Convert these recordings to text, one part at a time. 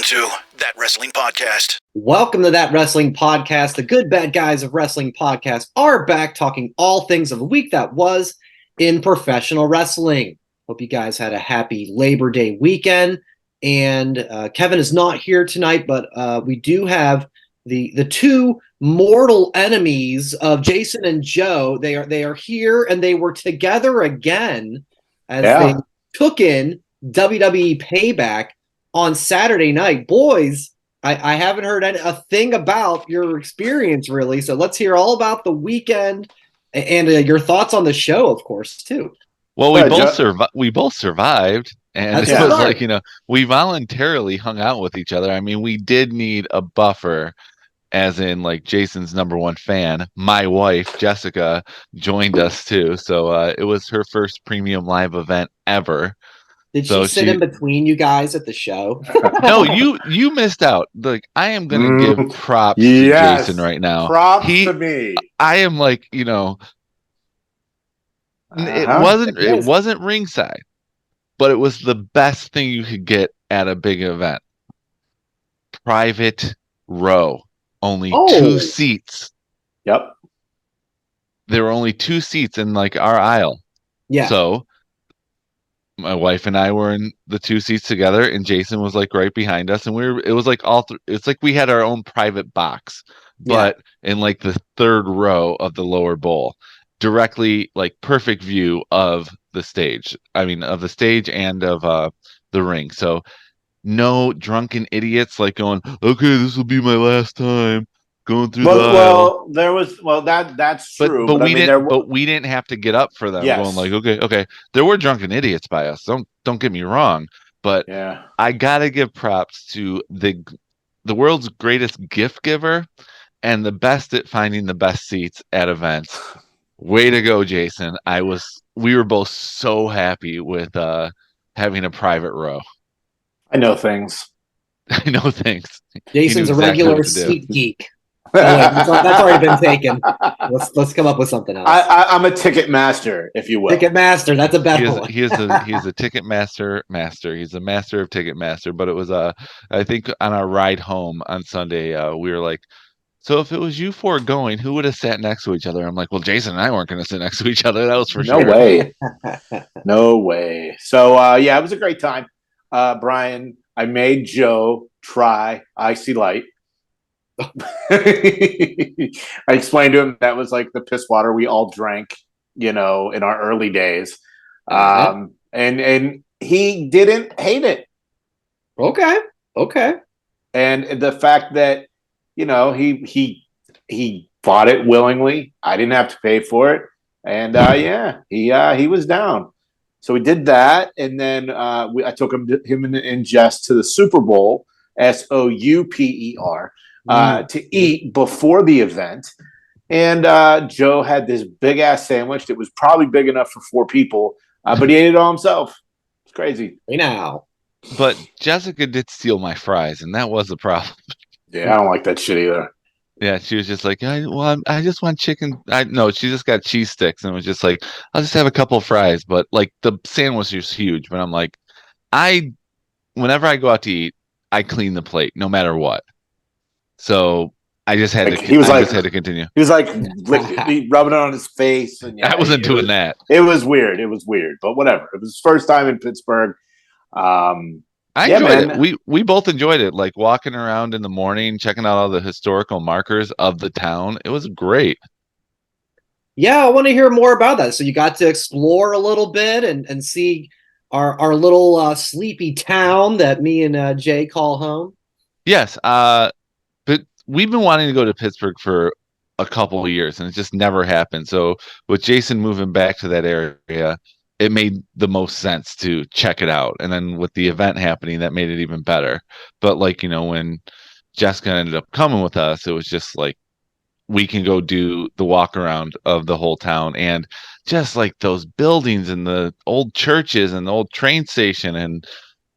to That Wrestling Podcast. Welcome to That Wrestling Podcast. The good bad guys of wrestling podcast are back talking all things of the week that was in professional wrestling. Hope you guys had a happy Labor Day weekend. And Kevin is not here tonight, but we do have the two mortal enemies of Jason and Joe. They are here, and they were together again as they took in WWE Payback on Saturday night. Boys, I haven't heard a thing about your experience, really. So let's hear all about the weekend and your thoughts on the show, of course, too. Well, we both survived, and it was like, we voluntarily hung out with each other. I mean, we did need a buffer, as in like Jason's number one fan. My wife, Jessica, joined us too. So it was her first premium live event ever. Did she sit in between you guys at the show? No, you missed out. Like, I am gonna give props to Jason right now. Props to me. I am like, it wasn't ringside, but it was the best thing you could get at a big event. Private row, only 2 seats. Yep. There were only 2 seats in like our aisle. Yeah. So my wife and I were in the 2 seats together, and Jason was like right behind us, and it was like it's like we had our own private box, but in like the 3rd row of the lower bowl, directly, like, perfect view of the stage. I mean, of the stage and of the ring. So no drunken idiots like going, okay, this will be my last time going through the aisle. That's true. But we didn't have to get up for them. Yes. Going like, okay. There were drunken idiots by us. Don't get me wrong, but I gotta give props to the world's greatest gift giver and the best at finding the best seats at events. Way to go, Jason! We were both so happy with having a private row. I know things. Jason's a regular seat geek. That's already been taken. Let's come up with something else. I'm a ticket master, if you will. Ticket master, that's a better one. He is a ticket master. He's a master of ticket master. But it was I think on our ride home on Sunday, we were like, so if it was you four going, who would have sat next to each other? I'm like, well, Jason and I weren't going to sit next to each other. That was for sure. No way. So it was a great time. Brian, I made Joe try Icy Light. I explained to him that was like the piss water we all drank, in our early days. And he didn't hate it. Okay. And the fact that, he bought it willingly. I didn't have to pay for it. And he was down. So we did that, and then I took him and Jess to the Super Bowl, SOUPER. To eat before the event. And Joe had this big ass sandwich that was probably big enough for 4 people, but he ate it all himself. It's crazy. Hey now. But Jessica did steal my fries, and that was the problem. Yeah, I don't like that shit either. Yeah, she was just like, I just want chicken. She just got cheese sticks and was just like, I'll just have a couple of fries. But like the sandwich was huge. But I'm like, whenever I go out to eat, I clean the plate no matter what. So I just had to continue. He was like rubbing it on his face. And I wasn't doing that. It was weird, but whatever. It was his first time in Pittsburgh. I enjoyed it. We both enjoyed it. Like walking around in the morning, checking out all the historical markers of the town. It was great. Yeah, I want to hear more about that. So you got to explore a little bit and see our little sleepy town that me and Jay call home. Yes. But we've been wanting to go to Pittsburgh for a couple of years, and it just never happened. So with Jason moving back to that area, it made the most sense to check it out. And then with the event happening, that made it even better. But like, when Jessica ended up coming with us, it was just like, we can go do the walk around of the whole town, and just like those buildings and the old churches and the old train station and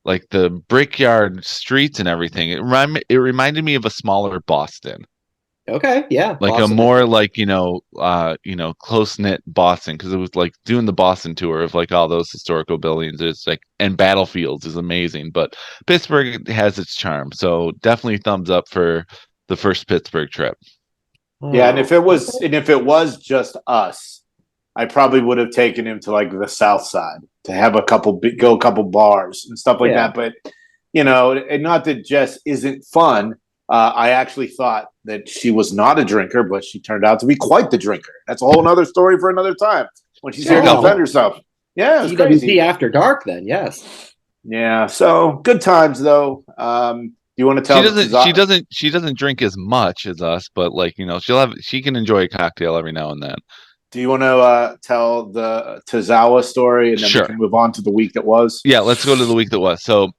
like the brickyard streets and everything. It reminded me of a smaller Boston. Okay, yeah. Like a Boston. more like close knit Boston, because it was like doing the Boston tour of like all those historical buildings. It's like, and battlefields is amazing, but Pittsburgh has its charm. So definitely thumbs up for the first Pittsburgh trip. Yeah, and Oh, if it was just us, I probably would have taken him to like the South Side to have a couple bars and stuff like yeah. that. But and not that Jess isn't fun. I actually thought that she was not a drinker, but she turned out to be quite the drinker. That's a whole other story for another time when she's here to defend herself. Yeah, it's TWP crazy. after dark, then yes. Yeah, so good times though. Do you want to tell? She doesn't drink as much as us, but like she can enjoy a cocktail every now and then. Do you want to tell the Tozawa story, and then we can move on to the week that was? Yeah, let's go to the week that was. So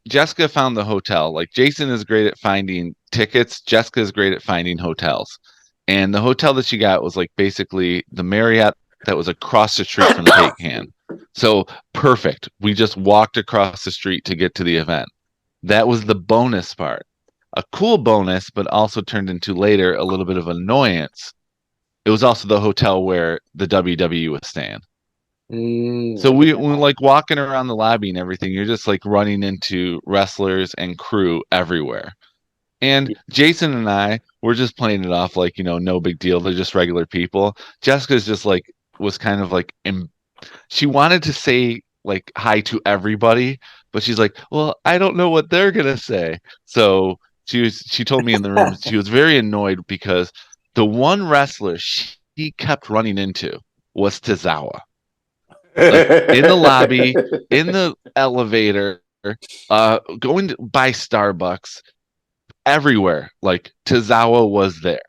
Jessica found the hotel. Like Jason is great at finding tickets. Jessica is great at finding hotels. And the hotel that she got was like basically the Marriott that was across the street from the Cake Can. So perfect. We just walked across the street to get to the event. That was the bonus part. A cool bonus, but also turned into later a little bit of annoyance. It was also the hotel where the WWE was staying. So we like walking around the lobby and everything, you're just like running into wrestlers and crew everywhere. And Jason and I were just playing it off like, no big deal. They're just regular people. Jessica's just like, was kind of like, she wanted to say like hi to everybody, but she's like, well, I don't know what they're going to say. So she told me in the room, she was very annoyed because the one wrestler she kept running into was Tozawa. Like in the lobby, in the elevator, going by Starbucks, everywhere. Like Tozawa was there.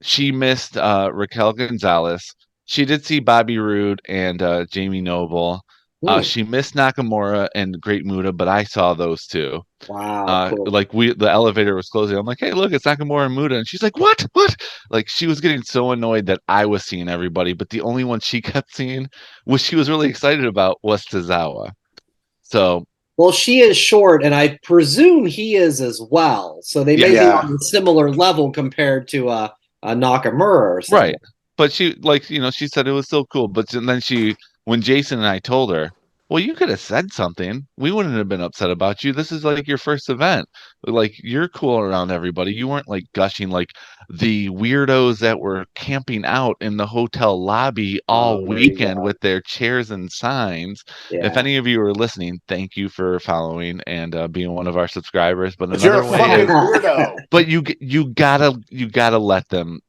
She missed Raquel Gonzalez. She did see Bobby Roode and Jamie Noble. She missed Nakamura and Great Muta, but I saw those too. Wow. Cool. Like the elevator was closing. I'm like, hey, look, it's Nakamura and Muta. And she's like, what? Like she was getting so annoyed that I was seeing everybody, but the only one she kept seeing, which she was really excited about, was Tozawa. So well, she is short, and I presume he is as well. So they may be on a similar level compared to a Nakamura or something. Right. But she she said it was still cool. But then when Jason and I told her, well, you could have said something. We wouldn't have been upset about you. This is like your first event. Like you're cool around everybody. You weren't like gushing like the weirdos that were camping out in the hotel lobby all weekend with their chairs and signs. Yeah. If any of you are listening, thank you for following and being one of our subscribers. But you're a fucking weirdo. But you gotta let them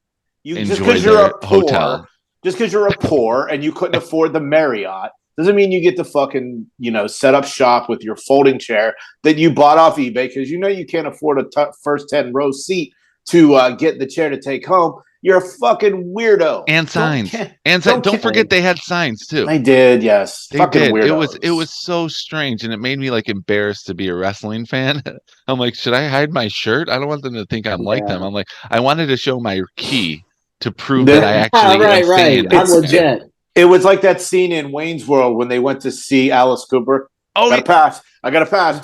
just because you're a hotel. Just because you're a poor and you couldn't afford the Marriott doesn't mean you get to fucking, set up shop with your folding chair that you bought off eBay because you can't afford a first 10 row seat to get the chair to take home. You're a fucking weirdo. And signs. Don't forget they had signs too. They did, yes. They did. Weirdos. It was so strange, and it made me like embarrassed to be a wrestling fan. I'm like, should I hide my shirt? I don't want them to think I'm like them. I'm like, I wanted to show my key to prove that I actually am staying there. I'm legit. It was like that scene in Wayne's World when they went to see Alice Cooper. Oh, I gotta pass.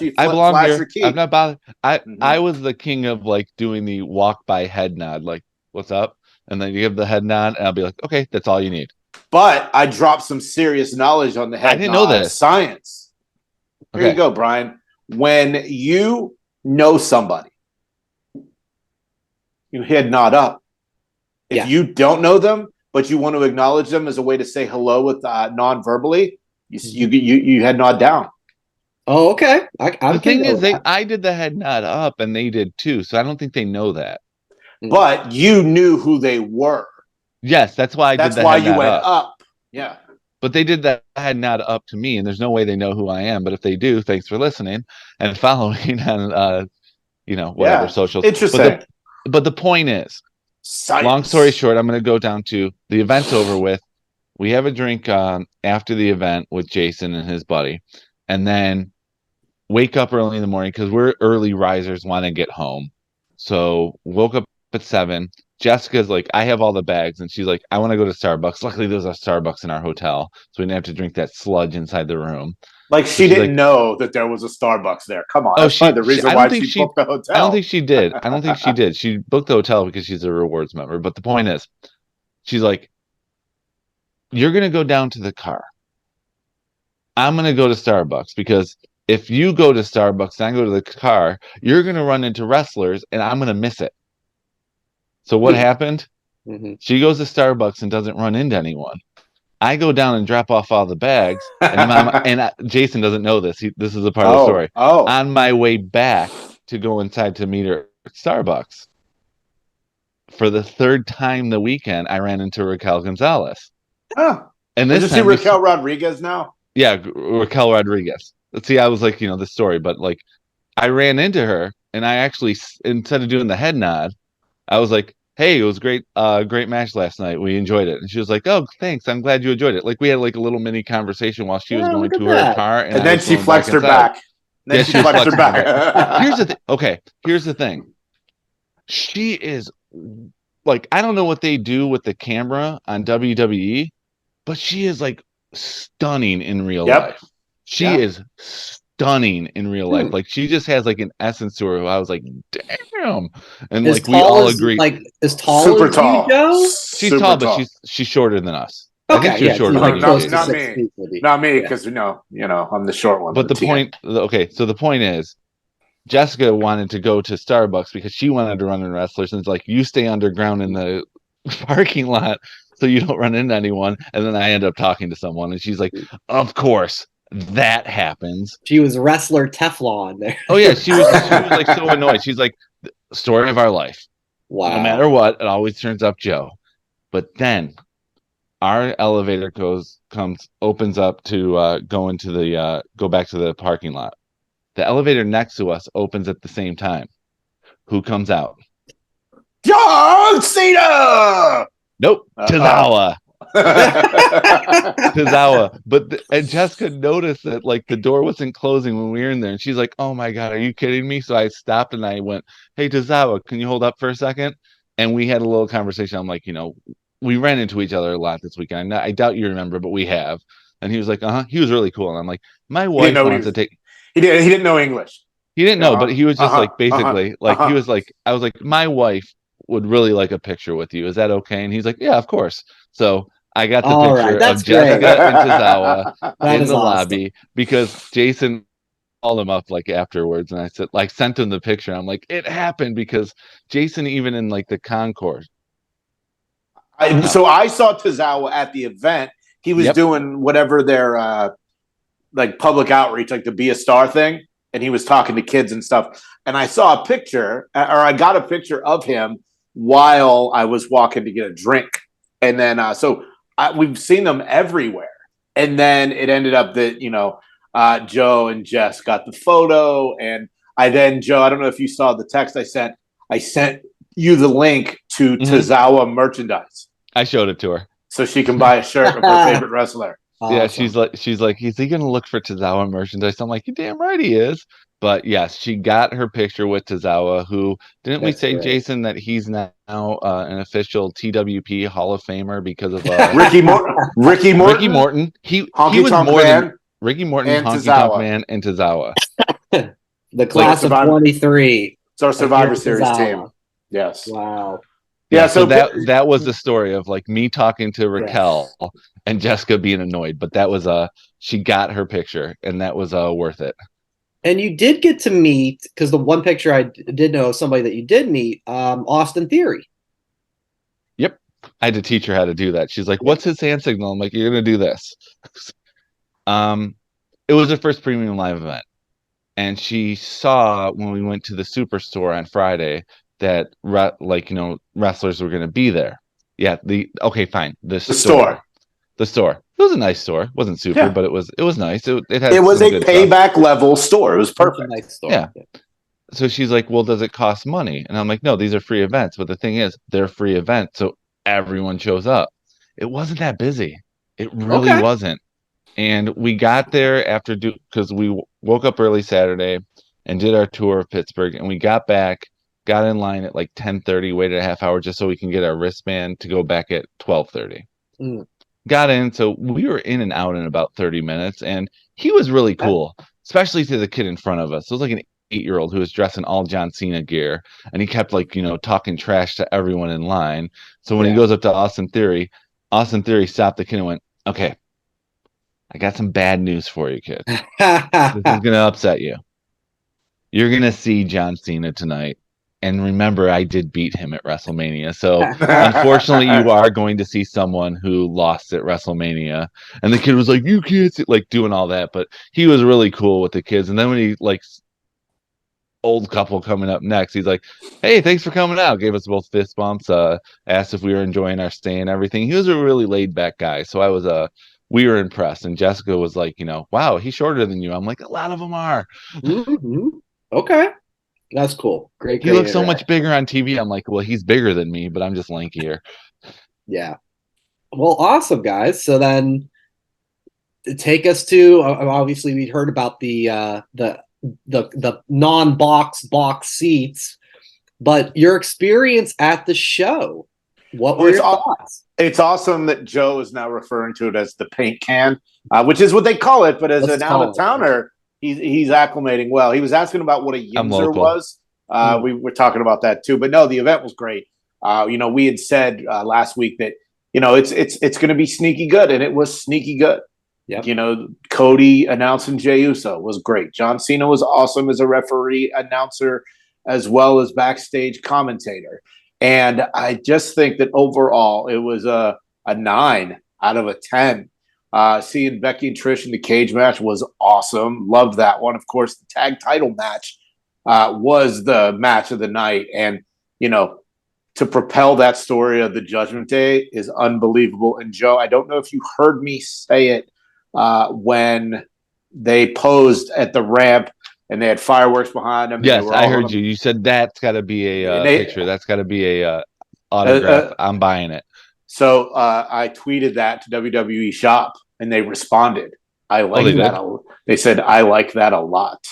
You I belong here. I'm not bothered. I was the king of like doing the walk by head nod, like, what's up? And then you give the head nod, and I'll be like, okay, that's all you need. But I dropped some serious knowledge on the head nod. I didn't know this. Science. Here you go, Brian. When you know somebody, you head nod up. If you don't know them, but you want to acknowledge them as a way to say hello with non-verbally, you head nod down. Oh, okay. The thing is, I did the head nod up, and they did too. So I don't think they know that. But you knew who they were. Yes, that's why That's why you went up. Yeah. But they did that head nod up to me, and there's no way they know who I am. But if they do, thanks for listening and following on, whatever socials. Interesting. But the point is, science. Long story short, I'm going to go down to the event's over with. We have a drink after the event with Jason and his buddy, and then wake up early in the morning because we're early risers, want to get home. So woke up at 7, Jessica's like, I have all the bags, and she's like, I want to go to Starbucks. Luckily, there's a Starbucks in our hotel, so we didn't have to drink that sludge inside the room. Like So she she's didn't like, know that there was a Starbucks there. Come on, oh, that's probably the reason I why don't think she booked the hotel. I don't think she did. I don't think she did. She booked the hotel because she's a rewards member. But the point is, she's like, you're gonna go down to the car. I'm gonna go to Starbucks because if you go to Starbucks and I go to the car, you're gonna run into wrestlers and I'm gonna miss it. So what happened? Mhm. She goes to Starbucks and doesn't run into anyone. I go down and drop off all the bags, and Jason doesn't know this. This is a part of the story. Oh, On my way back to go inside to meet her at Starbucks, for the third time the weekend, I ran into Raquel Gonzalez. huh. And Did this you see time, Raquel Rodriguez now? yeah, Raquel Rodriguez. Let's see, I was like, the story, but like, I ran into her, and I actually, instead of doing the head nod, I was like, hey, it was great, great match last night. We enjoyed it. And she was like, oh, thanks. I'm glad you enjoyed it. Like we had like a little mini conversation while she was Oh, going look at to her that. car, and And I then was she going flexed her inside. back. Yeah, Then she flexed her back. Here's the thing. Okay, here's the thing. She is like, I don't know what they do with the camera on WWE, but she is like stunning in real Yep. life. She Yeah. is stunning in real life. Like she just has like an essence to her. I was like, damn. And As like we tall all as agree. like as tall Super as tall. you, Joe? She's Super tall, but she's shorter than us. I think Okay, she was yeah, shorter she's than like you, close Jason. to Not 6 me. feet. Maybe. Not me, Yeah. because I'm the short one. But the point, okay, so the point is, Jessica wanted to go to Starbucks because she wanted to run in wrestlers, and it's like, you stay underground in the parking lot so you don't run into anyone. And then I end up talking to someone, and she's like, of course that happens. She was wrestler Teflon there. Oh yeah, she was like so annoyed. She's like, story of our life. Wow. No matter what, it always turns up Joe. But then our elevator opens up to go back to the parking lot. The elevator next to us opens at the same time. Who comes out? John Cena. Nope, Tozawa. Tozawa. And Jessica noticed that like the door wasn't closing when we were in there, and she's like, "Oh my god, are you kidding me?" So I stopped and I went, "Hey Tozawa, can you hold up for a second?" And we had a little conversation. I'm like, we ran into each other a lot this weekend. I doubt you remember, but we have. And he was like, He was really cool. And I'm like, my wife wants to take. He didn't know English. He didn't know, but he was just like basically he was like, I was like, my wife would really like a picture with you. Is that okay? And he's like, yeah, of course. So I got the All picture right, that's of Jessica great. and Tozawa That in is the awesome. lobby because Jason called him up like afterwards, and I said, like, sent him the picture. I'm like, it happened because Jason, even in like the concourse. So I saw Tozawa at the event. He was doing whatever their like public outreach, like the Be a Star thing, and he was talking to kids and stuff. And I saw a picture, or I got a picture of him while I was walking to get a drink. And then we've seen them everywhere. And then it ended up that Joe and Jess got the photo, and Joe, I don't know if you saw the text I sent you the link to Tozawa merchandise. I showed it to her so she can buy a shirt of her favorite wrestler. Awesome. Yeah, she's like, is he gonna look for Tozawa merchandise? I'm like, you damn right he is. But yes, she got her picture with Tozawa, who didn't we say, great. Jason, that he's now an official TWP Hall of Famer because of Ricky Morton. Ricky Morton. He was more than Ricky Morton, and Honky Tozawa. Tonk Man, and Tozawa. The class of 23. It's our Survivor Series Tozawa. team. Yes. Wow. Yeah, so that was the story of like me talking to Raquel and Jessica being annoyed, but that was she got her picture, and that was worth it. And you did get to meet, because the one picture I did know of somebody that you did meet, Austin Theory. Yep, I had to teach her how to do that. She's like, "What's his hand signal?" I'm like, "You're gonna do this." It was her first premium live event, and she saw when we went to the Superstore on Friday that wrestlers were gonna be there. Yeah, the store. The store. It was a nice store. It wasn't super, but it was nice. It was a payback level store. It was perfect. Nice store. Yeah. So she's like, well, does it cost money? And I'm like, no, these are free events. But the thing is, they're free events, so everyone shows up. It wasn't that busy. It really wasn't. And we got there after because we woke up early Saturday and did our tour of Pittsburgh, and we got back got in line at like 10:30, waited a half hour just so we can get our wristband to go back at 12:30. Got in, so we were in and out in about 30 minutes, and he was really cool, especially to the kid in front of us. It was like an 8-year-old who was dressed in all John Cena gear, and he kept like, talking trash to everyone in line. So when he goes up to Austin Theory stopped the kid and went, "Okay, I got some bad news for you, kid. This is gonna upset you. You're gonna see John Cena tonight. And remember, I did beat him at WrestleMania. So unfortunately, you are going to see someone who lost at WrestleMania." And the kid was like, "You can't see," like doing all that. But he was really cool with the kids. And then when he like old couple coming up next, he's like, "Hey, thanks for coming out." Gave us both fist bumps. Asked if we were enjoying our stay and everything. He was a really laid back guy. So we were impressed. And Jessica was like, "Wow, he's shorter than you." I'm like, "A lot of them are." Mm-hmm. Okay. That's cool. Great. He looks so much bigger on TV. I'm like, well, he's bigger than me, but I'm just lankier. Yeah. Well, awesome, guys. So then, take us to. Obviously, we heard about the non-box seats, but your experience at the show. What were your thoughts? It's awesome that Joe is now referring to it as the paint can, which is what they call it. But as an out-of-towner, he's acclimating well. He was asking about what a Yinzer was. We were talking about that too. But no, the event was great. We had said last week that it's going to be sneaky good, and it was sneaky good. Yep. Cody announcing Jey Uso was great. John Cena was awesome as a referee, announcer, as well as backstage commentator. And I just think that overall it was a 9 out of a 10. Seeing Becky and Trish in the cage match was awesome. Loved that one. Of course, the tag title match was the match of the night. And, to propel that story of the Judgment Day is unbelievable. And Joe, I don't know if you heard me say it when they posed at the ramp and they had fireworks behind them. Yes, I heard you. You said that's got to be a picture. That's got to be a autograph. I'm buying it. So I tweeted that to WWE Shop, and they responded. I like that. They said, "I like that a lot."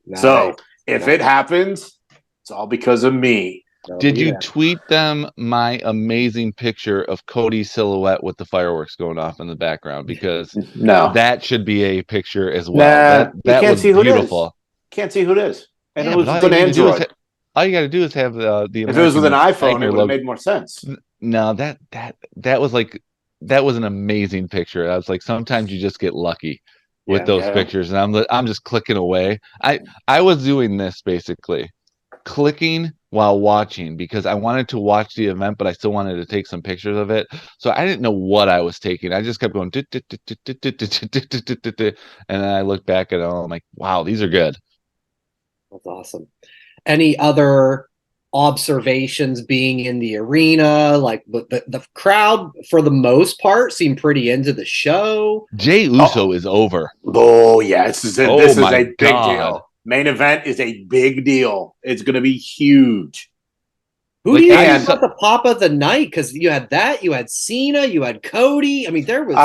Nice. So if it happens, it's all because of me. Did you tweet them my amazing picture of Cody's silhouette with the fireworks going off in the background? Because no, that should be a picture as well. That was beautiful. Can't see who it is. And it was with an Android. All you got to do is have the. If it was with an iPhone, it would have made more sense. No, that was an amazing picture. I was like, sometimes you just get lucky with those pictures, and I'm just clicking away. I was doing this basically, clicking while watching because I wanted to watch the event, but I still wanted to take some pictures of it. So I didn't know what I was taking. I just kept going, and then I looked back at it. I'm like, wow, these are good. That's awesome. Any other observations being in the arena? Like the crowd, for the most part, seemed pretty into the show. Jey Uso is over. Oh, yeah. This is a big deal. Main event is a big deal. It's going to be huge. Who do you think about the pop of the night? Because you had Cena, you had Cody. I mean, there was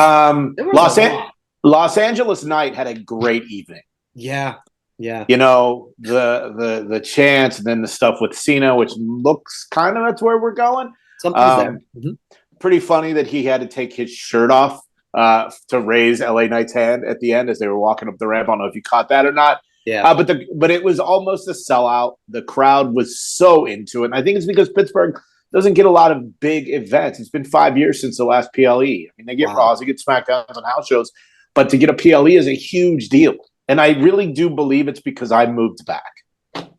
Los Angeles night had a great evening. Yeah. The chants and then the stuff with Cena, which looks kind of that's where we're going. Something's there. Mm-hmm. Pretty funny that he had to take his shirt off to raise LA Knight's hand at the end as they were walking up the ramp. I don't know if you caught that or not. Yeah. But it was almost a sellout. The crowd was so into it. And I think it's because Pittsburgh doesn't get a lot of big events. It's been 5 years since the last PLE. I mean, they get Raws, they get SmackDowns and house shows, but to get a PLE is a huge deal. And I really do believe it's because I moved back.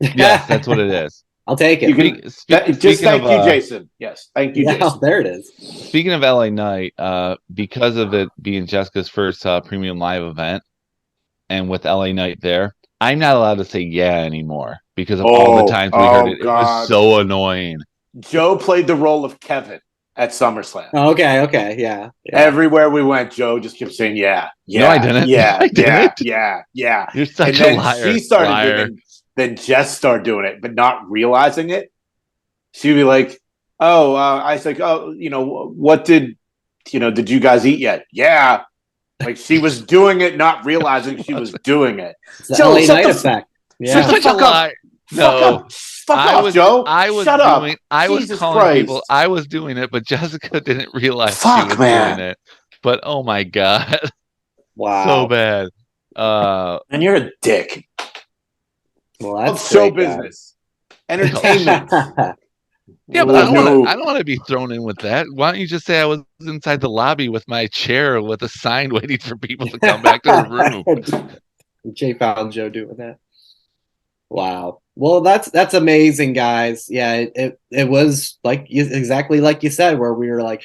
Yes, that's what it is. I'll take it. Thank you, Jason. Yes, thank you, Jason. There it is. Speaking of LA Knight, because of it being Jessica's first premium live event, and with LA Knight there, I'm not allowed to say yeah anymore because of all the times we heard it. God. It was so annoying. Joe played the role of Kevin at SummerSlam. Oh, okay, yeah. Everywhere we went, Joe just kept saying yeah. No, I didn't. Yeah. You're such a liar. She started doing it, then Jess started doing it, but not realizing it. She'd be like, I was like, what did you guys eat yet? Yeah. Like she was doing it, not realizing she was doing it. It's the LA Knight effect. Yeah. Such a lie. No. Fuck off, Joe. Shut up. I was Jesus calling Christ. people. I was doing it, but Jessica didn't realize she Fuck, was man. doing it. But oh my god, Wow. so bad. And you're a dick. Well, Of that's show great, business. Entertainment. Yeah, but No. I don't want to be thrown in with that. Why don't you just say I was inside the lobby with my chair with a sign waiting for people to come back to the room? Jay found Joe doing that. Wow. Well, that's amazing, guys. Yeah, it was exactly like you said, where we were like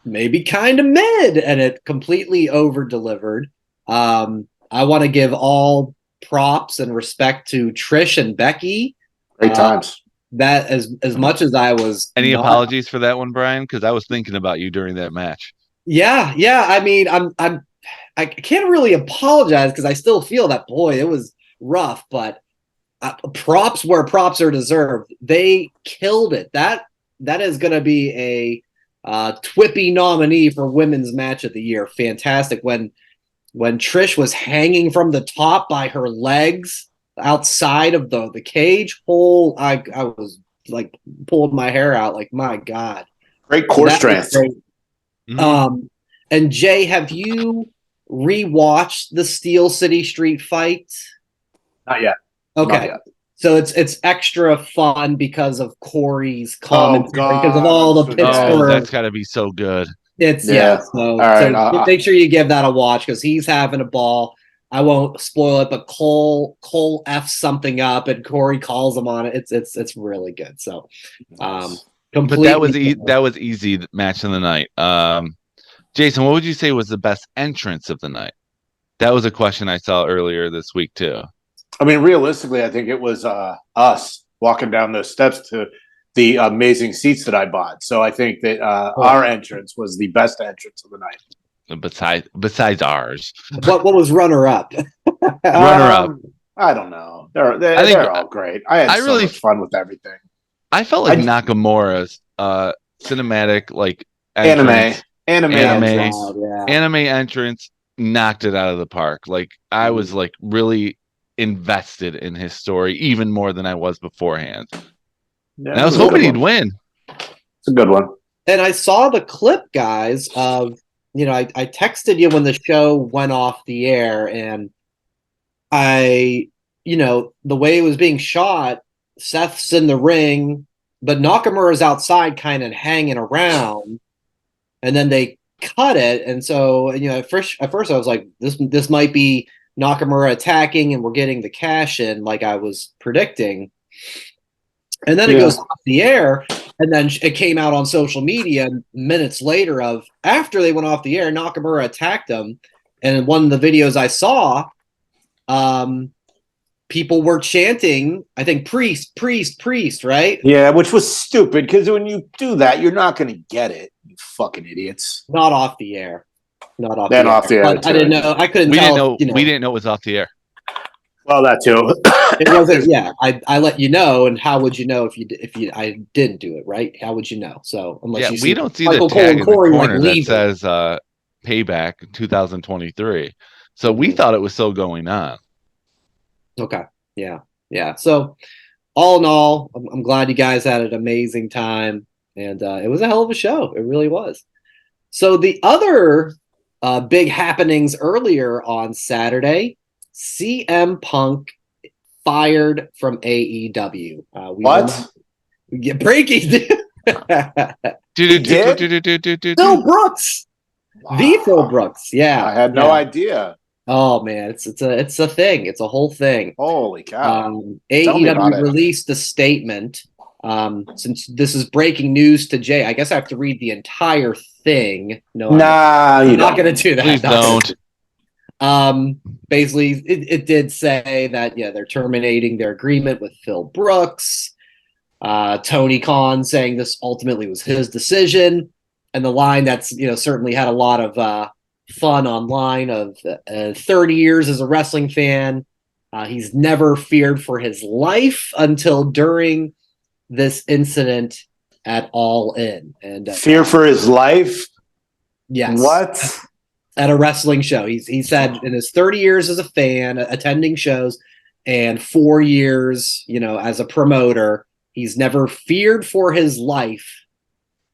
maybe kind of mid, and it completely over delivered. I want to give all props and respect to Trish and Becky. Great times. That as much as I was Any apologies for that one, Brian? Because I was thinking about you during that match. Yeah. I mean, I can't really apologize because I still feel that, boy, it was rough, but props where props are deserved. They killed it. That is going to be a Twippy nominee for Women's Match of the Year. Fantastic. When Trish was hanging from the top by her legs outside of the cage hole, I was like pulling my hair out. Like, my God. Great core strength. Mm-hmm. And Jay, have you rewatched the Steel City Street fight? Not yet. Okay. Not yet. So it's extra fun because of Corey's commentary, because of God, all the I'm so Pittsburgh. Oh, that's got to be so good. It's Yeah. So, All right, so make sure you give that a watch because he's having a ball. I won't spoil it, but Cole F's something up and Corey calls him on it. It's really good. So, completely. But that was easy match of the night. Jason, what would you say was the best entrance of the night? That was a question I saw earlier this week too. I mean, realistically, I think it was us walking down those steps to the amazing seats that I bought. So I think that our entrance was the best entrance of the night. Besides ours. What was runner up? Runner up. I don't know. They're all great. I had so much fun with everything. I felt like Nakamura's cinematic entrance, anime entrance knocked it out of the park. Like I was like really invested in his story even more than I was beforehand. Yeah, and I was hoping he'd win. It's a good one. And I saw the clip, guys, of I texted you when the show went off the air, and the way it was being shot, Seth's in the ring, but Nakamura's outside kind of hanging around, and then they cut it. And so, at first I was like, this might be Nakamura attacking and we're getting the cash in like I was predicting. And then it goes off the air, and then it came out on social media minutes later of after they went off the air, Nakamura attacked them. And in one of the videos I saw, people were chanting, I think, priest, right? Yeah, which was stupid because when you do that, you're not going to get it, you fucking idiots. Not off the air. Off the air. I didn't know. I couldn't tell. We didn't know it was off the air. Well, that too. It wasn't. Yeah, I let you know, and how would you know if I didn't do it, right? How would you know? So unless we don't see the tag in the corner that says Payback 2023. So we thought it was still going on. Okay. Yeah. So all in all, I'm glad you guys had an amazing time, and it was a hell of a show. It really was. So the other big happenings earlier on Saturday, CM Punk fired from AEW. What? Breaking. Phil Brooks. Wow. The Phil Brooks. Yeah. I had no idea. Oh man, it's a thing. It's a whole thing. Holy cow! AEW released a statement. Since this is breaking news to Jay, I guess I have to read the entire thing. No, I'm not going to do that. Please don't. Basically, it did say that they're terminating their agreement with Phil Brooks. Tony Khan saying this ultimately was his decision, and the line that's certainly had a lot of fun online of 30 years as a wrestling fan. He's never feared for his life until during this incident at All In. And fear for his life? Yes. What? At a wrestling show. He said in his 30 years as a fan, attending shows, and 4 years, as a promoter. He's never feared for his life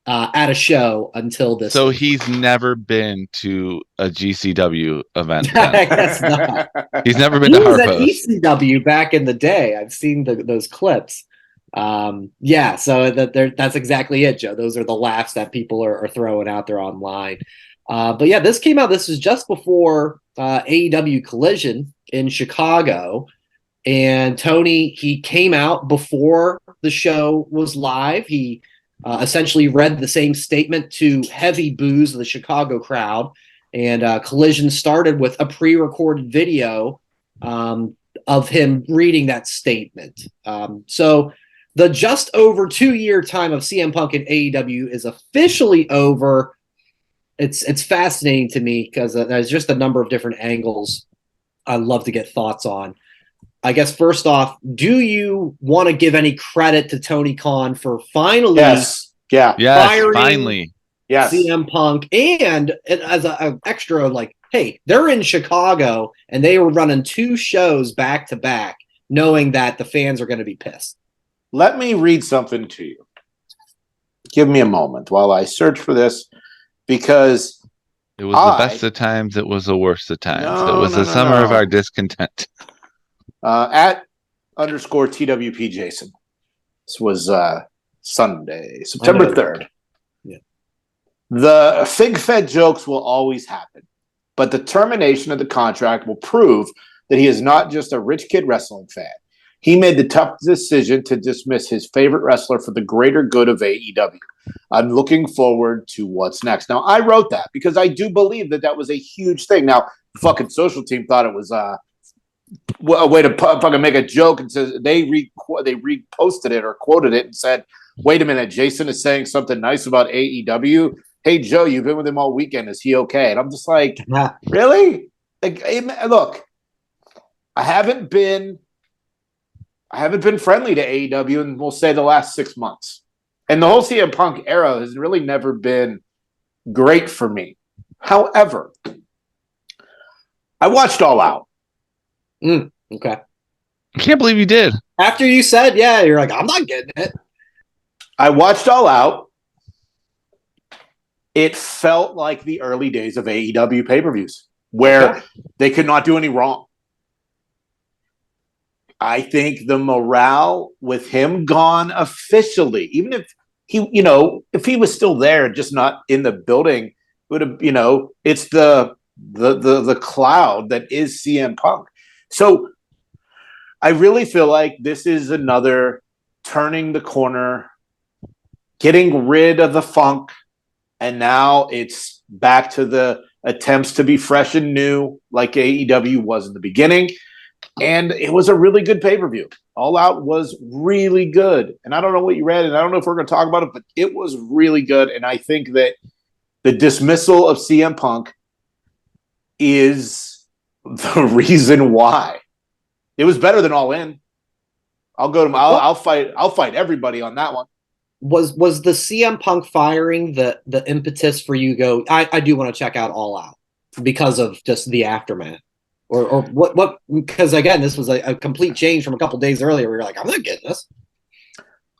at a show until this. So he's never been to a GCW event. I guess not. He's never been He to was at Harpo's. ECW back in the day. I've seen those clips. So that's exactly it, Joe. Those are the laughs that people are throwing out there online. But yeah, this came out. This was just before AEW Collision in Chicago. And Tony, he came out before the show was live. He essentially read the same statement to heavy boos of the Chicago crowd. And Collision started with a pre-recorded video of him reading that statement. So the just over 2-year time of CM Punk in AEW is officially over. It's fascinating to me because there's just a number of different angles I'd love to get thoughts on. I guess first off, do you want to give any credit to Tony Khan for finally Finally. Yes. CM Punk and as an extra, like, hey, they're in Chicago and they were running 2 shows back to back, knowing that the fans are going to be pissed. Let me read something to you. Give me a moment while I search for this, because it was the best of times. It was the worst of times. It was the summer of our discontent. At _ TWP Jason. This was Sunday, September 3rd. Yeah. The fig-fed jokes will always happen, but the termination of the contract will prove that he is not just a rich kid wrestling fan. He made the tough decision to dismiss his favorite wrestler for the greater good of AEW. I'm looking forward to what's next. Now, I wrote that because I do believe that was a huge thing. Now, the fucking social team thought it was a way to fucking make a joke, and says they reposted it or quoted it and said, "Wait a minute, Jason is saying something nice about AEW. Hey, Joe, you've been with him all weekend. Is he okay?" And I'm just like, really? Like, look, I haven't been friendly to AEW in, we'll say, the last 6 months, and the whole CM Punk era has really never been great for me. However, I watched All Out. Okay. I can't believe you did. After you said, yeah, you're like, I'm not getting it. I watched All Out. It felt like the early days of AEW pay-per-views where they could not do any wrong. I think the morale with him gone officially, even if he was still there, just not in the building, would have, it's the cloud that is CM Punk. So I really feel like this is another turning the corner, getting rid of the funk, and now it's back to the attempts to be fresh and new like AEW was in the beginning. And it was a really good pay-per-view. All Out was really good. And I don't know what you read, and I don't know if we're going to talk about it, but it was really good. And I think that the dismissal of CM Punk is the reason why. It was better than All In. I'll go to I'll fight everybody on that one. Was the CM Punk firing the impetus for you to go, I do want to check out All Out because of just the aftermath? Or what because again, this was a complete change from a couple days earlier where you're like, I'm not getting this.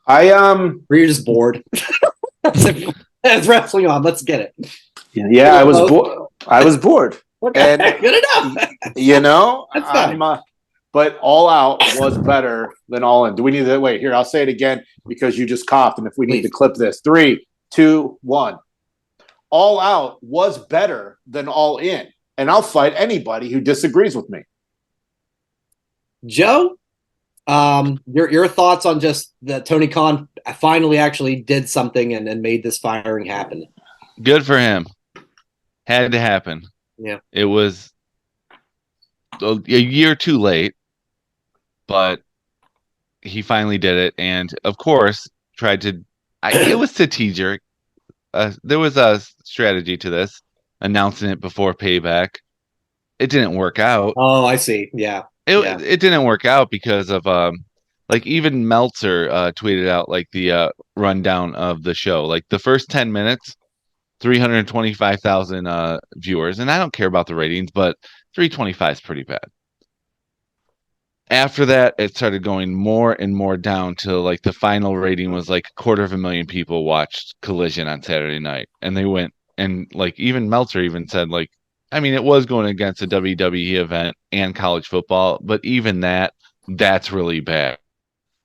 Or you're just bored. It's wrestling on, let's get it. Yeah, I was bored. I was bored. Okay, and, good enough. That's fine. But All Out was better than All In. Do we need to wait here? I'll say it again because you just coughed, and if we need to clip this, 3, 2, 1. All Out was better than All In, and I'll fight anybody who disagrees with me. Joe, your thoughts on just that Tony Khan finally actually did something and made this firing happen? Good for him. Had to happen. Yeah, it was a year too late, but he finally did it, and of course tried to. It was strategic. There was a strategy to this, announcing it before Payback. It didn't work out. Oh, I see. Yeah, it didn't work out because of like even Meltzer tweeted out like the rundown of the show. Like the first 10 minutes, 325,000 viewers, and I don't care about the ratings, but 325 is pretty bad. after that, it started going more and more down till like the final rating was like 250,000 people watched Collision on Saturday night, and they went and like even Meltzer even said like, I mean, it was going against a WWE event and college football, but even that's really bad.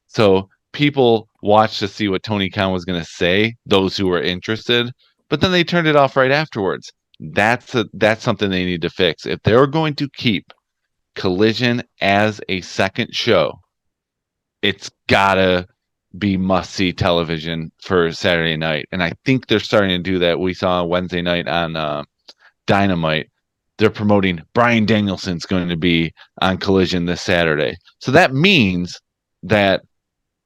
So people watched to see what Tony Khan was going to say, those who were interested, but then they turned it off right afterwards. That's something they need to fix. If they're going to keep Collision as a second show, it's gotta be must-see television for Saturday night. And I think they're starting to do that. We saw Wednesday night on Dynamite. They're promoting Bryan Danielson's going to be on Collision this Saturday. So that means that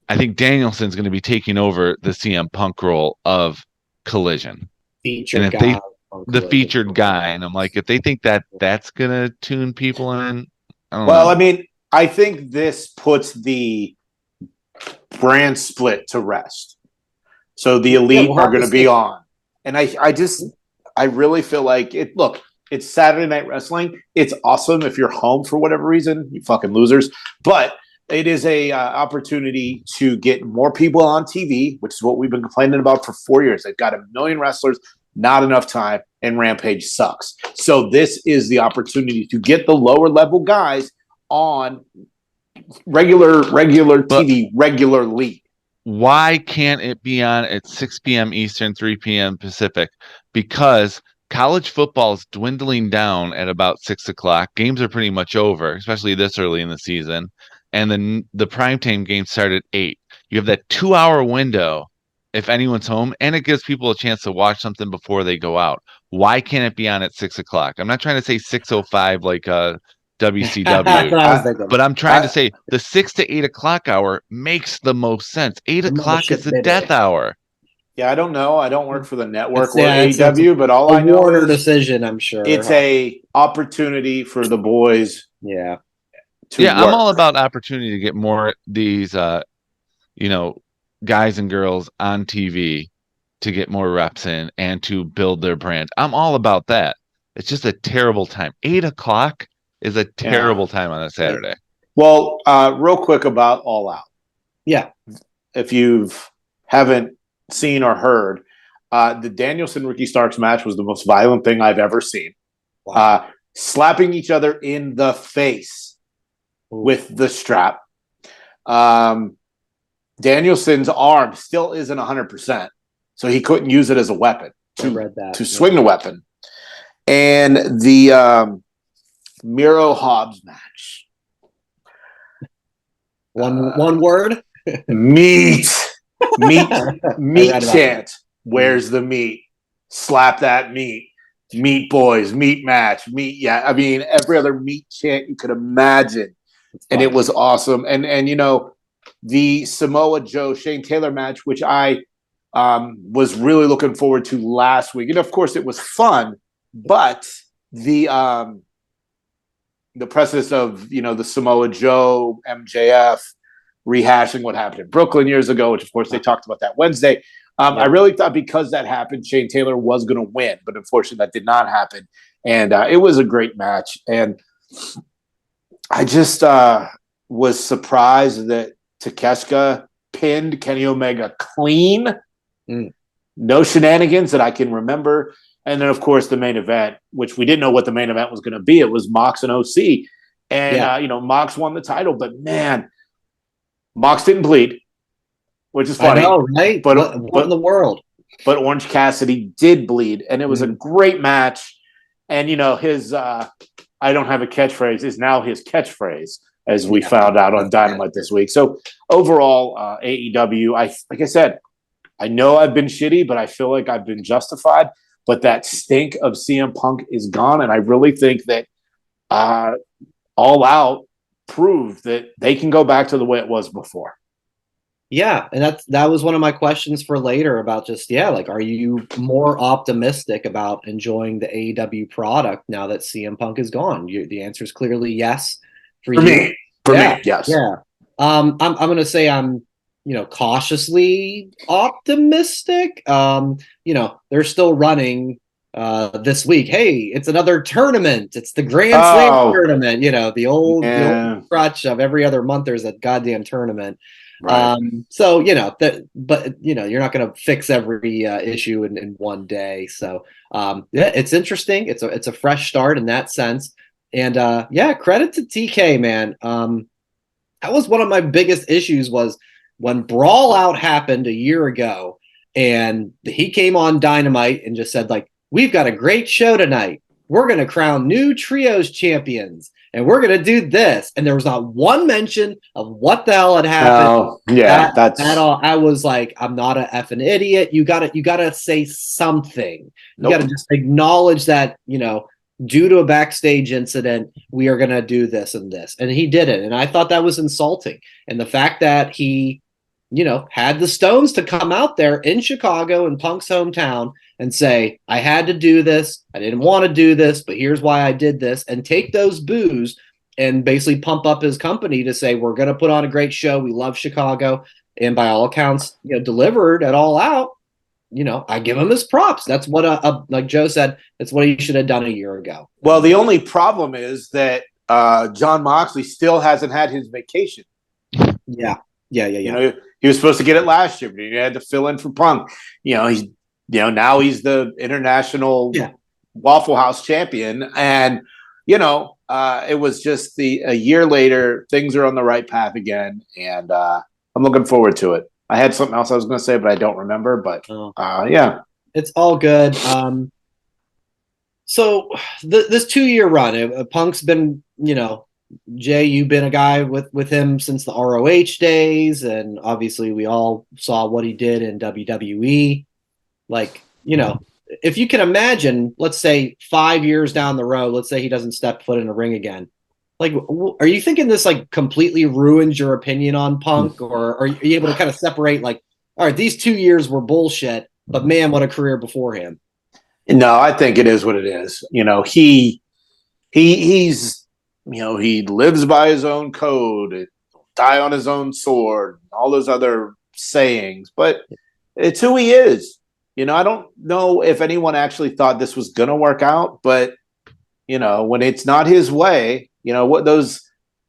I think Danielson's going to be taking over the CM Punk role of Collision. Featured guy. The featured guy. And I'm like, if they think that that's going to tune people in, I don't know. Well, I mean, I think this puts the brand split to rest. So the elite are going to be on. And I really feel like it. Look, it's Saturday Night Wrestling. It's awesome if you're home for whatever reason, you fucking losers. But it is a opportunity to get more people on TV, which is what we've been complaining about for 4 years. They've got 1 million wrestlers, not enough time, and Rampage sucks. So this is the opportunity to get the lower level guys on regular TV regularly. Why can't it be on at 6 p.m. Eastern, 3 p.m. Pacific? Because college football is dwindling down at about 6 o'clock. Games are pretty much over, especially this early in the season. And then the primetime games start at 8. You have that 2-hour window if anyone's home, and it gives people a chance to watch something before they go out. Why can't it be on at 6 o'clock? I'm not trying to say 6:05 like WCW, but I'm trying to say the 6 to 8 o'clock hour makes the most sense. 8 o'clock is the death hour. Yeah, I don't know. I don't work for the network or AEW, but all I know Warner is decision. I'm sure it's a opportunity for the boys. Yeah. I'm all about opportunity to get more these, guys and girls on TV to get more reps in and to build their brand. I'm all about that. It's just a terrible time. 8 o'clock is a terrible time on a Saturday. Well, real quick about All Out. Yeah. If you haven't seen or heard, the Danielson-Ricky Starks match was the most violent thing I've ever seen. Wow. Slapping each other in the face with the strap. Danielson's arm still isn't 100%, so he couldn't use it as a weapon to swing the weapon. And the Miro Hobbs match. One word? Meat chant. Where's the meat? Slap that meat. Meat boys, meat match, meat. Yeah, I mean every other meat chant you could imagine, and it was awesome. And the Samoa Joe Shane Taylor match, which I was really looking forward to last week, and of course it was fun, but the precedence of the Samoa Joe MJF rehashing what happened in Brooklyn years ago, which of course they talked about that Wednesday. I really thought because that happened, Shane Taylor was going to win, but unfortunately that did not happen. And it was a great match. And I just was surprised that Takeshita pinned Kenny Omega clean. No shenanigans that I can remember. And then, of course, the main event, which we didn't know what the main event was going to be. It was Mox and OC. And, Mox won the title. But, man, Mox didn't bleed, which is funny. I know, right? But what in the world? But Orange Cassidy did bleed. And it was a great match. And, his I don't have a catchphrase is now his catchphrase, as we found out on Dynamite this week. So, overall, AEW, like I said, I know I've been shitty, but I feel like I've been justified. But that stink of CM Punk is gone, and I really think that All Out proved that they can go back to the way it was before. Yeah, and that was one of my questions for later about just, are you more optimistic about enjoying the AEW product now that CM Punk is gone? The answer is clearly yes. For you. Me, yes. Yeah. I'm going to say I'm cautiously optimistic. They're still running this week. Hey, it's another tournament. It's the Grand Slam tournament. The old crutch of every other month there's a goddamn tournament. Right. So but you're not going to fix every issue in one day. So it's interesting. It's a fresh start in that sense. And credit to TK, man. That was one of my biggest issues was when Brawl Out happened a year ago, and he came on Dynamite and just said, like, we've got a great show tonight. We're going to crown new trios champions, and we're going to do this. And there was not one mention of what the hell had happened. That's at all. I was like, I'm not an effing idiot. You gotta say something. You gotta just acknowledge that, due to a backstage incident, we are gonna do this and this. And he did it. And I thought that was insulting. And the fact that he had the stones to come out there in Chicago, in Punk's hometown, and say, I had to do this. I didn't want to do this, but here's why I did this, and take those boos and basically pump up his company to say, we're going to put on a great show. We love Chicago. And by all accounts, delivered at All Out. I give him his props. That's what, like Joe said, that's what he should have done a year ago. Well, the only problem is that Jon Moxley still hasn't had his vacation. Yeah. He was supposed to get it last year, but he had to fill in for Punk. Now he's the international Waffle House champion, and it was just a year later. Things are on the right path again, and I'm looking forward to it. I had something else I was going to say, but I don't remember. But it's all good. So this 2-year run, Punk's been, Jay, you've been a guy with him since the ROH days, and obviously we all saw what he did in WWE. Like, if you can imagine, let's say 5 years down the road, let's say he doesn't step foot in a ring again. Like, are you thinking this like completely ruins your opinion on Punk, or are you able to kind of separate like, all right, these 2 years were bullshit, but man, what a career beforehand. No, I think it is what it is. He's he lives by his own code, die on his own sword, all those other sayings, but it's who he is. I don't know if anyone actually thought this was going to work out, but when it's not his way, what those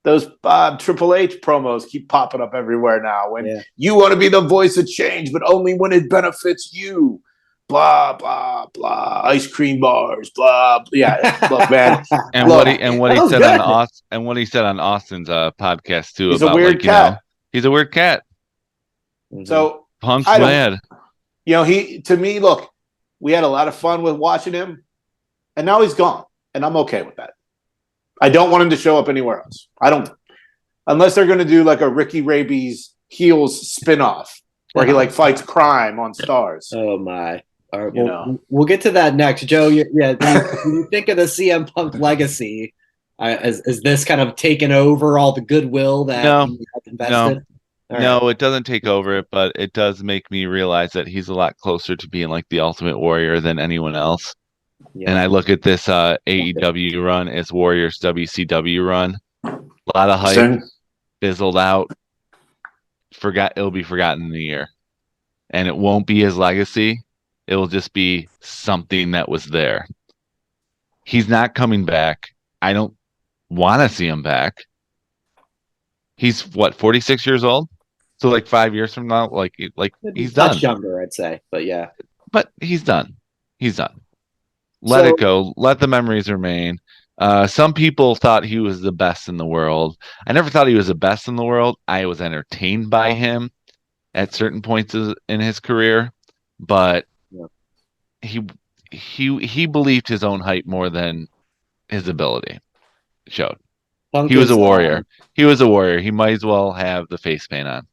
Triple H promos keep popping up everywhere now. When you want to be the voice of change, but only when it benefits you. Blah blah blah. Ice cream bars. Blah. Yeah, look, man. what he said on Austin's podcast too. He's about a weird cat. He's a weird cat. So Punk's mad. To me, look, we had a lot of fun with watching him, and now he's gone, and I'm okay with that. I don't want him to show up anywhere else. I don't, unless they're going to do like a Ricky Rabies heels spinoff where he like fights crime on Stars. Oh my! All right, we'll get to that next, Joe. When you think of the CM Punk legacy, is this kind of taken over all the goodwill that you have invested? No, it doesn't take over it, but it does make me realize that he's a lot closer to being like the Ultimate Warrior than anyone else. Yeah. And I look at this AEW run as Warriors WCW run. A lot of hype, fizzled out. It'll be forgotten in a year. And it won't be his legacy. It will just be something that was there. He's not coming back. I don't want to see him back. He's 46 years old? So like 5 years from now, like he's done. Much younger, I'd say, but yeah. But he's done. Let it go. Let the memories remain. Some people thought he was the best in the world. I never thought he was the best in the world. I was entertained by him at certain points in his career, but he believed his own hype more than his ability showed. He was a warrior. He might as well have the face paint on.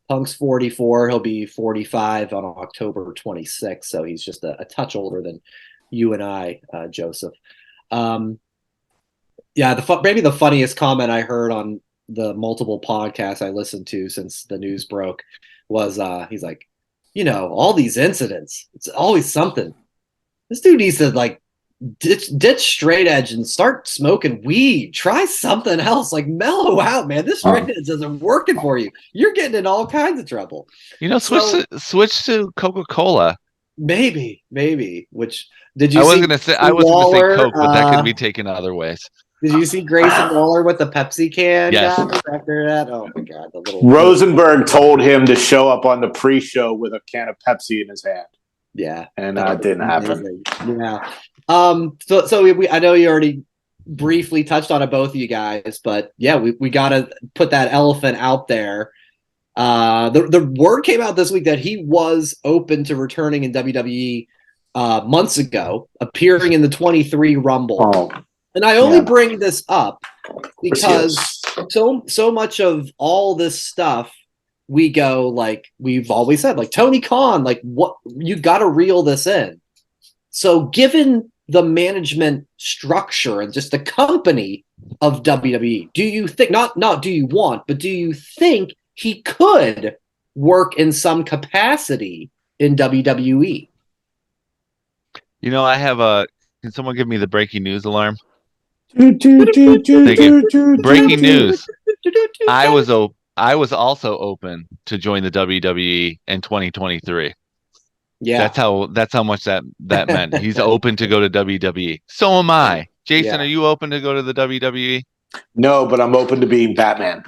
Punk's 44. He'll be 45 on October 26th, so he's just a touch older than you and I, Joseph. Maybe the funniest comment I heard on the multiple podcasts I listened to since the news broke was he's like, all these incidents, it's always something. This dude needs to like ditch straight edge and start smoking weed. Try something else. Like mellow out, man. This straight edge isn't working for you. You're getting in all kinds of trouble. Switch to Coca-Cola. Maybe. Which did you I was see? gonna say Coke, but that could be Waller, taken other ways. did you see Grayson Waller with the Pepsi can, Yes. guys? After that, oh my god, the little Rosenberg told him to show up on the pre-show with a can of Pepsi in his hand. Yeah, and it didn't happen. Yeah. So I know you already briefly touched on it, both of you guys, but yeah, we got to put that elephant out there. The word came out this week that he was open to returning in WWE months ago, appearing in the 23 Rumble. And I only bring this up because so much of all this stuff, we go like we've always said, like Tony Khan, like what you got to reel this in. So given the management structure and just the company of WWE, do you think not do you want, but do you think he could work in some capacity in WWE? You know, I have can someone give me the breaking news alarm? Thank you. Breaking news. I was also open to join the WWE in 2023. Yeah. That's how much that meant. He's open to go to WWE. So am I. Jason, are you open to go to the WWE? No, but I'm open to being Batman.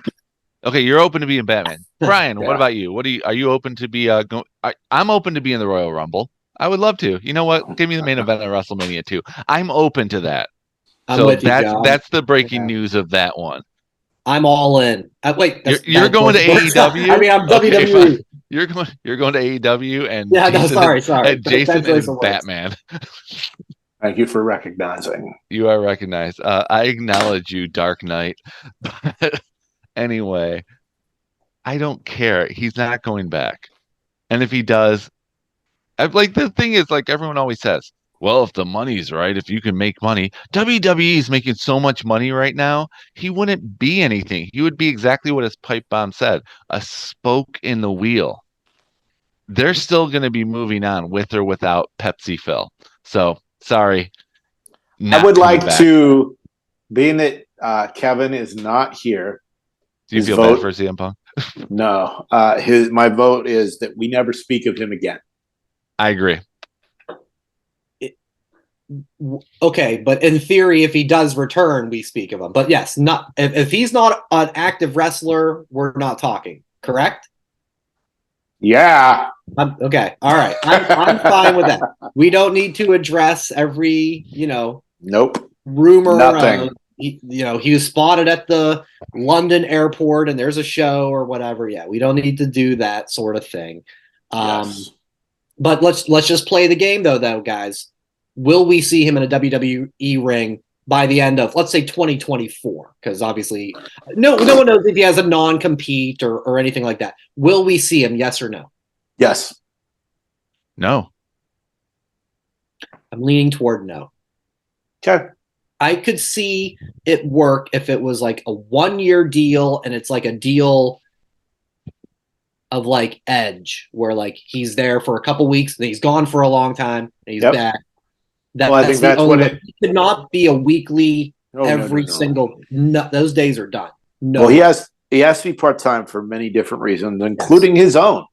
Okay, you're open to being Batman. Brian, what about you? Are you open to be I'm open to be in the Royal Rumble. I would love to. You know what? Give me the main event at WrestleMania 2. I'm open to that. That's the breaking news of that one. I'm all in. Wait, you're going to AEW? I mean, I'm WWE. Fine. You're going to AEW and sorry. And Jason is Batman. Thank you for recognizing. You are recognized. I acknowledge you, Dark Knight. But anyway, I don't care. He's not going back. And if he does, the thing is, like everyone always says, well, if the money's right, if you can make money, WWE is making so much money right now, he wouldn't be anything. He would be exactly what his pipe bomb said, a spoke in the wheel. They're still going to be moving on with or without Pepsi Phil. So, sorry. I would like to, being that Kevin is not here. Do you feel bad for CM Punk? No. My vote is that we never speak of him again. I agree. Okay, but in theory, if he does return, we speak of him. But yes, not if he's not an active wrestler, we're not talking. Correct? Yeah. Okay. All right. I'm fine with that. We don't need to address every nope, rumor. Nothing. He was spotted at the London airport and there's a show or whatever. Yeah, we don't need to do that sort of thing. Yes. But let's just play the game though, guys. Will we see him in a WWE ring by the end of, let's say, 2024? Because obviously, no one knows if he has a non-compete or anything like that. Will we see him? Yes or no? Yes. No. I'm leaning toward no. Okay. I could see it work if it was like a 1-year deal and it's like a deal of like Edge, where like he's there for a couple weeks and he's gone for a long time and he's back. I think that's what it could not be a weekly single. No, those days are done. No. Well, he has to be part-time for many different reasons, including his own.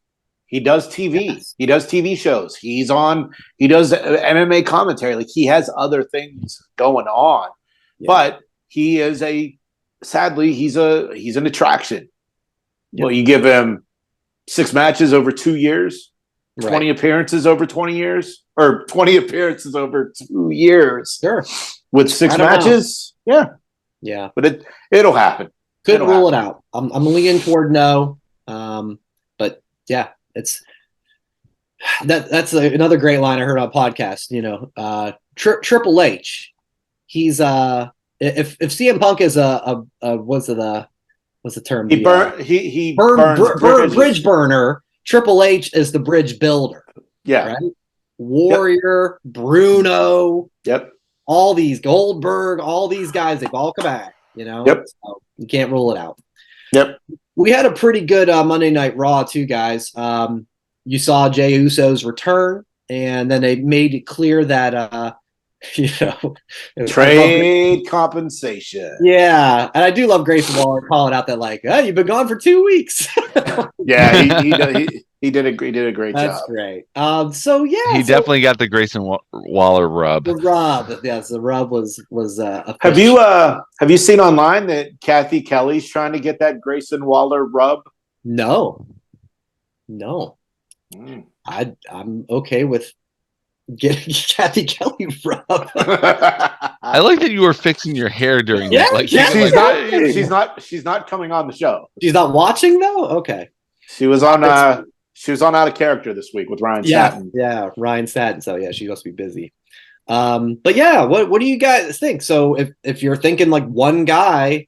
He does TV. Yes. He does TV shows. He does MMA commentary. Like he has other things going on, but he is sadly, he's an attraction. Yep. Well, you give him 6 matches over 2 years, 20 appearances over 20 years, or 20 appearances over 2 years. Sure. With 6 matches. Know. Yeah. But it'll happen. Couldn't rule it out. I'm leaning toward no. But yeah, that's another great line I heard on a podcast. Triple H. He's if CM Punk is a what's the term? He burns bridge burner. Triple H is the bridge builder. Yeah. Right? Warrior, Bruno. Yep. All these Goldberg, all these guys, they've all come back. Yep. So you can't rule it out. Yep. We had a pretty good Monday Night Raw too, guys. You saw Jey Uso's return, and then they made it clear that trade compensation. Yeah, and I do love Grayson Waller calling out that like, you've been gone for 2 weeks. Yeah, He did a great That's job. great. So yeah, He definitely got the Grayson Waller rub. the rub. Yes, the rub was Have official. you seen online that Kathy Kelly's trying to get that Grayson Waller rub? No. Mm. I'm okay with getting Kathy Kelly rub. I like that you were fixing your hair during Yeah, that. Like yeah, you were she's not coming on the show. She's not watching though. Okay. She was on Out of Character this week with Ryan Satin. Yeah, Ryan Satin. So yeah, she must be busy. But yeah, what do you guys think? So if you're thinking like one guy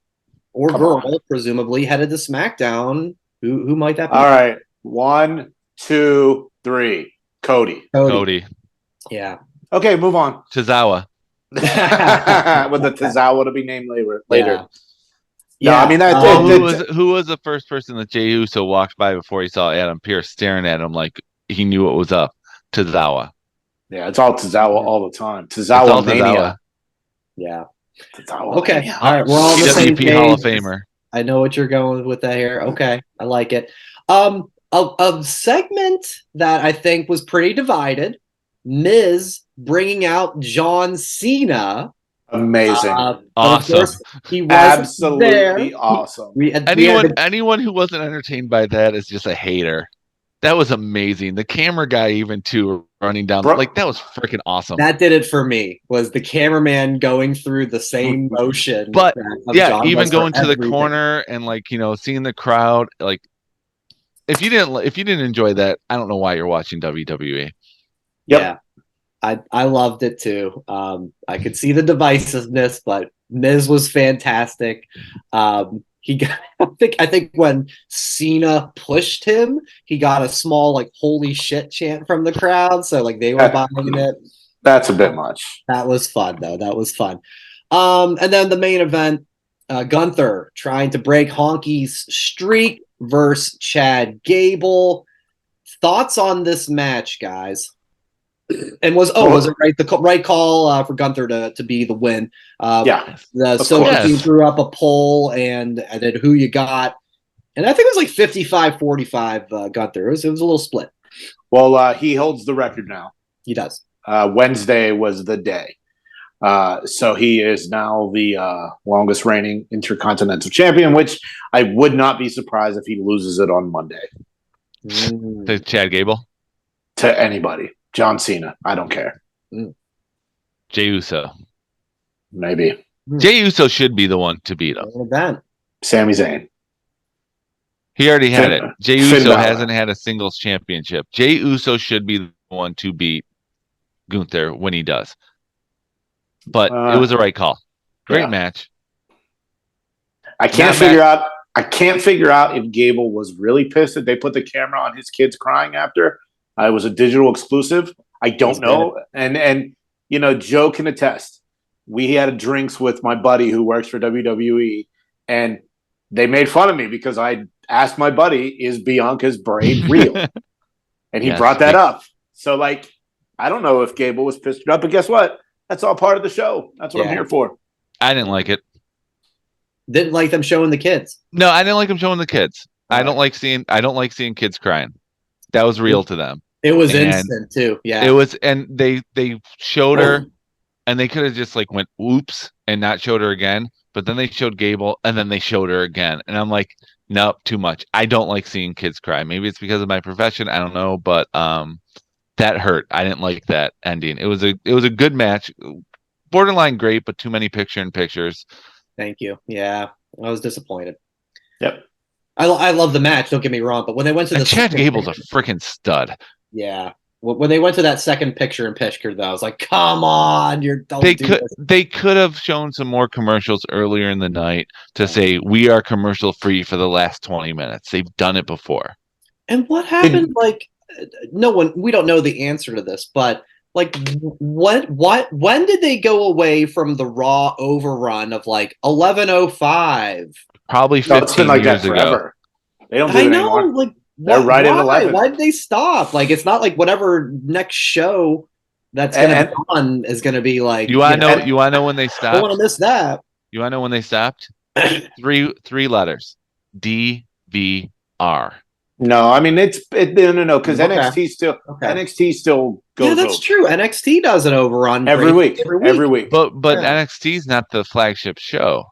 or Come girl, on. presumably headed to SmackDown, who might that be? All right. 1, 2, 3. Cody. Yeah. Okay, move on. Tozawa. With the Tozawa to be named later. Yeah. No, I mean Who was the first person that Jey Uso walked by before he saw Adam Pearce staring at him like he knew what was up? Tozawa. Yeah, it's all Tozawa all the time. Tozawa Mania. Yeah. Tozawa Okay. Mania. All right. We're all on the same PWP page. Hall of Famer. I know what you're going with that here. Okay. I like it. A segment that I think was pretty divided. Miz bringing out John Cena. Amazing. Awesome. He was Absolutely there. awesome. Anyone who wasn't entertained by that is just a hater. That was amazing. The camera guy even too running down like that was freaking awesome. That did it for me. Was the cameraman going through the same motion? But yeah, John even was going to the everything. corner and like seeing the crowd. Like if you didn't enjoy that, I don't know why you're watching WWE. Yep. Yeah, I loved it too. I could see the divisiveness, but Miz was fantastic. He got, I think when Cena pushed him, he got a small like "holy shit" chant from the crowd. So like they were buying it. That's a bit much. That was fun though. That was fun. And then the main event, Gunther trying to break Honky's streak versus Chad Gable. Thoughts on this match, guys? And was it right the right call for Gunther to be the win? The social team threw up a poll and then who you got, and I think it was like 55-45 Gunther. It was a little split. Well, he holds the record now. He does. Wednesday was the day, so he is now the longest reigning Intercontinental Champion. Which I would not be surprised if he loses it on Monday To Chad Gable, to anybody. John Cena. I don't care. Jey Uso. Maybe. Jey Uso should be the one to beat him. Sami Zayn. He already had it. Jey Uso hasn't had a singles championship. Jey Uso should be the one to beat Gunther when he does. But it was the right call. Great match. I can't figure out if Gable was really pissed that they put the camera on his kids crying after. It was a digital exclusive. I don't know. And Joe can attest. We had drinks with my buddy who works for WWE, and they made fun of me because I asked my buddy, "Is Bianca's braid real?" And he brought that up. So, like, I don't know if Gable was pissed up, but guess what? That's all part of the show. That's what I'm here for. I didn't like it. Didn't like them showing the kids. No, I didn't like them showing the kids. I don't like seeing kids crying. That was real to them. It was instant too. Yeah. It was, and they showed her, and they could have just like went oops and not showed her again. But then they showed Gable, and then they showed her again, and I'm like, nope, too much. I don't like seeing kids cry. Maybe it's because of my profession. I don't know, but that hurt. I didn't like that ending. It was a good match, borderline great, but too many pictures. Thank you. Yeah, I was disappointed. Yep. I love the match. Don't get me wrong, but when they went to the Chad Gable's a freaking stud. Yeah. When they went to that second picture-in-picture, though, I was like, "Come on, They could have shown some more commercials earlier in the night to say we are commercial free for the last 20 minutes. They've done it before. And what happened? We don't know the answer to this, but like, when did they go away from the Raw overrun of like 11:05? Probably 15 it's been like years that forever. ago. They don't do it anymore. Like, they're right at 11. Why did they stop? Like, it's not like whatever next show that's going to be on is going to be like. You want to know when they stopped? I want to miss that. You want to know when they stopped? three letters. DVR. No, I mean no, because Okay. NXT still goes. Yeah, that's over. true. NXT does an overrun every week. But Yeah. NXT is not the flagship show.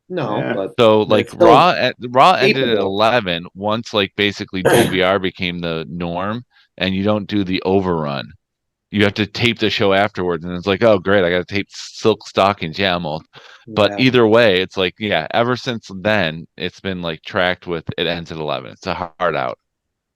No, Yeah. but So like it's still Raw ended at capable. 11 once like basically DVR became the norm, and you don't do the overrun. You have to tape the show afterwards, and it's like, oh great, I got to tape Silk Stockings. Yeah, I'm old. But Yeah. either way, it's like, yeah, ever since then, it's been like tracked with it ends at 11. It's a hard out.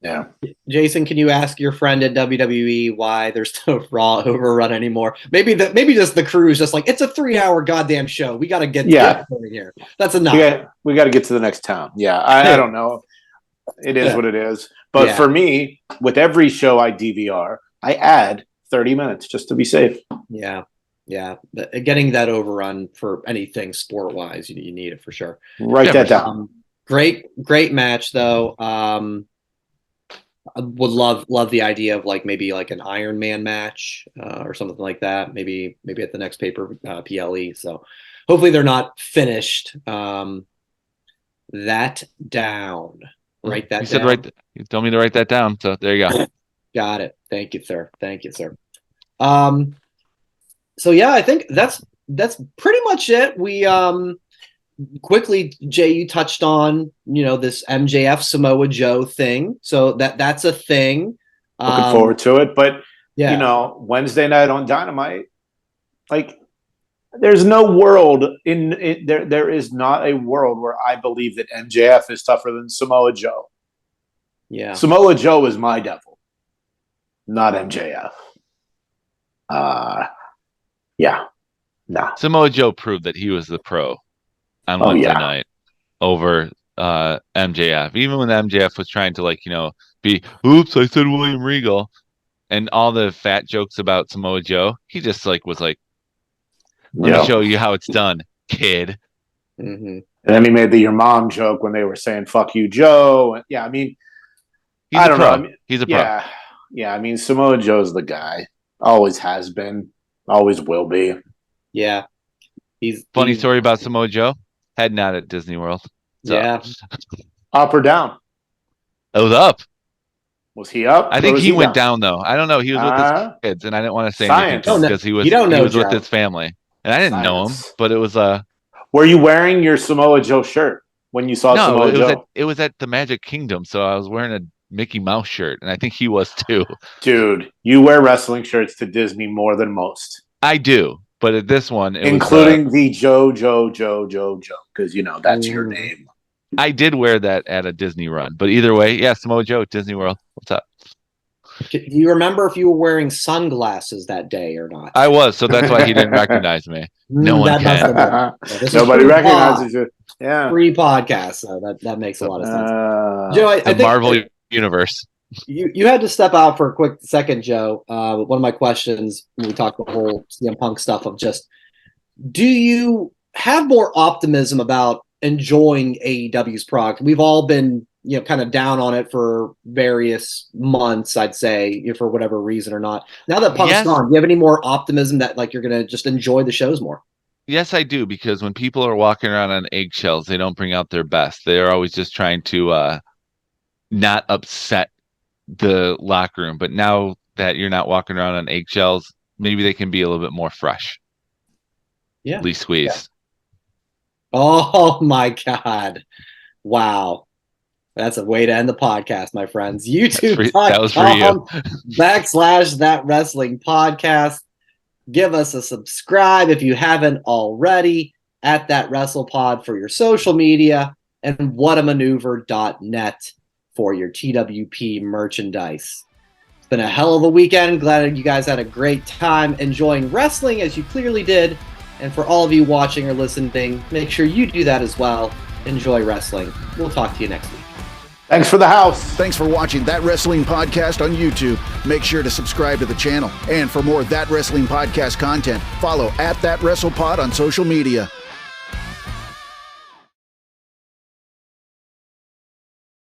Yeah. Jason, can you ask your friend at WWE why there's no Raw overrun anymore? Maybe just the crew is just like, it's a 3-hour goddamn show. We got to get going here. That's enough. We got to get to the next town. Yeah, I don't know. It is what it is. But for me, with every show I DVR, I add 30 minutes just to be safe. Yeah. Yeah. Getting that overrun for anything sport-wise, you need it for sure. Write that down. Great match, though. I would love the idea of like maybe like an Iron Man match or something like that. Maybe at the next paper PLE. So hopefully they're not finished. That down. Write that down. You told me to write that down. So there you go. Got it. Thank you, sir. So yeah, I think that's pretty much it. We quickly, Jay, you touched on, this MJF Samoa Joe thing. So that's a thing. Looking forward to it. But, Wednesday night on Dynamite, like, there's no world there is not a world where I believe that MJF is tougher than Samoa Joe. Yeah. Samoa Joe is my devil, not MJF. Yeah. No. Samoa Joe proved that he was the pro on Wednesday night over MJF. Even when MJF was trying to be, oops, I said William Regal, and all the fat jokes about Samoa Joe, he just was like, let me show you how it's done, kid. Mm-hmm. And then he made the your mom joke when they were saying "fuck you, Joe." Yeah, I mean, I don't know. I mean, he's a pro. Yeah. I mean, Samoa Joe's the guy. Always has been. Always will be. Yeah. Funny story about Samoa Joe. Heading out at Disney World. So. Yeah. Up or down? It was up. Was he up? I think he went down though. I don't know. He was with his kids, and I didn't want to say anything because he was with his family, and I didn't know him. But it was Were you wearing your Samoa Joe shirt when you saw Samoa Joe? It was at the Magic Kingdom, so I was wearing a Mickey Mouse shirt, and I think he was too. Dude, you wear wrestling shirts to Disney more than most. I do, but at this one, including the Joe, because that's your name. I did wear that at a Disney run, but either way, Samoa Joe at Disney World. What's up? Do you remember if you were wearing sunglasses that day or not? I was, so that's why he didn't recognize me. No one can. Nobody recognizes you. Yeah, free podcast, so that makes a lot of sense. Joe, I think Marvel Universe. You had to step out for a quick second, Joe. One of my questions when we talked the whole CM Punk stuff of just, do you have more optimism about enjoying AEW's product? We've all been, kind of down on it for various months, I'd say, for whatever reason or not. Now that Punk's gone, do you have any more optimism that you're going to just enjoy the shows more? Yes, I do, because when people are walking around on eggshells, they don't bring out their best. They're always just trying to not upset the locker room. But now that you're not walking around on eggshells, maybe they can be a little bit more fresh. Yeah. Lee squeezed. Yeah. Oh my God. Wow. That's a way to end the podcast, my friends. YouTube.com/That Wrestling Podcast. Give us a subscribe if you haven't already at That WrestlePod for your social media, and whatamaneuver.net for your TWP merchandise. It's been a hell of a weekend. Glad you guys had a great time enjoying wrestling, as you clearly did. And for all of you watching or listening, make sure you do that as well. Enjoy wrestling. We'll talk to you next week. Thanks for the house. Thanks for watching That Wrestling Podcast on YouTube. Make sure to subscribe to the channel. And for more That Wrestling Podcast content, follow at That WrestlePod on social media.